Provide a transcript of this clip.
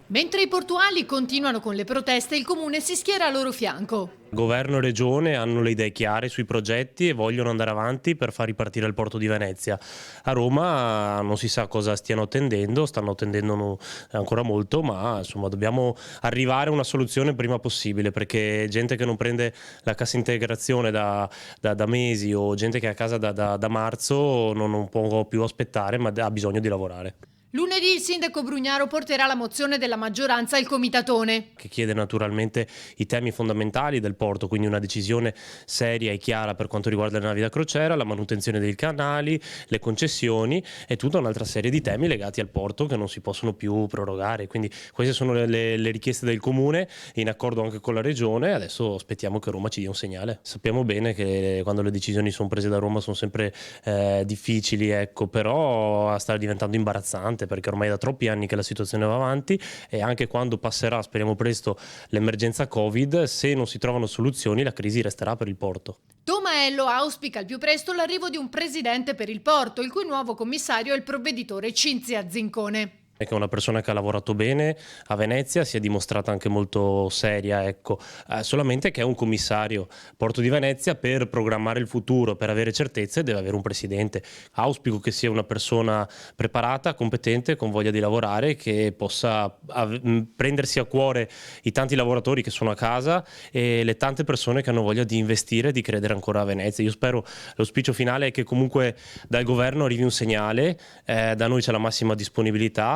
Mentre i portuali continuano con le proteste, il comune si schiera a loro fianco. Governo e regione hanno le idee chiare sui progetti e vogliono andare avanti per far ripartire il porto di Venezia. A Roma non si sa cosa stiano attendendo, stanno attendendo ancora molto, ma insomma dobbiamo arrivare a una soluzione prima possibile, perché gente che non prende la cassa integrazione da mesi o gente che è a casa da marzo non può più aspettare, ma ha bisogno di lavorare. Lunedì il sindaco Brugnaro porterà la mozione della maggioranza al comitatone. Che chiede naturalmente i temi fondamentali del porto, quindi una decisione seria e chiara per quanto riguarda le navi da crociera, la manutenzione dei canali, le concessioni e tutta un'altra serie di temi legati al porto che non si possono più prorogare. Quindi queste sono le richieste del comune, in accordo anche con la regione. Adesso aspettiamo che Roma ci dia un segnale. Sappiamo bene che quando le decisioni sono prese da Roma sono sempre difficili, ecco, però sta diventando imbarazzante perché ormai è da troppi anni che la situazione va avanti e anche quando passerà, speriamo presto, l'emergenza Covid, se non si trovano soluzioni la crisi resterà per il porto. Tomaello auspica al più presto l'arrivo di un presidente per il porto, il cui nuovo commissario è il provveditore Cinzia Zincone. È che è una persona che ha lavorato bene a Venezia, si è dimostrata anche molto seria, ecco. Solamente che è un commissario Porto di Venezia, per programmare il futuro, per avere certezze deve avere un presidente. Auspico che sia una persona preparata, competente, con voglia di lavorare, che possa prendersi a cuore i tanti lavoratori che sono a casa e le tante persone che hanno voglia di investire e di credere ancora a Venezia. Io spero, l'auspicio finale è che comunque dal governo arrivi un segnale, da noi c'è la massima disponibilità.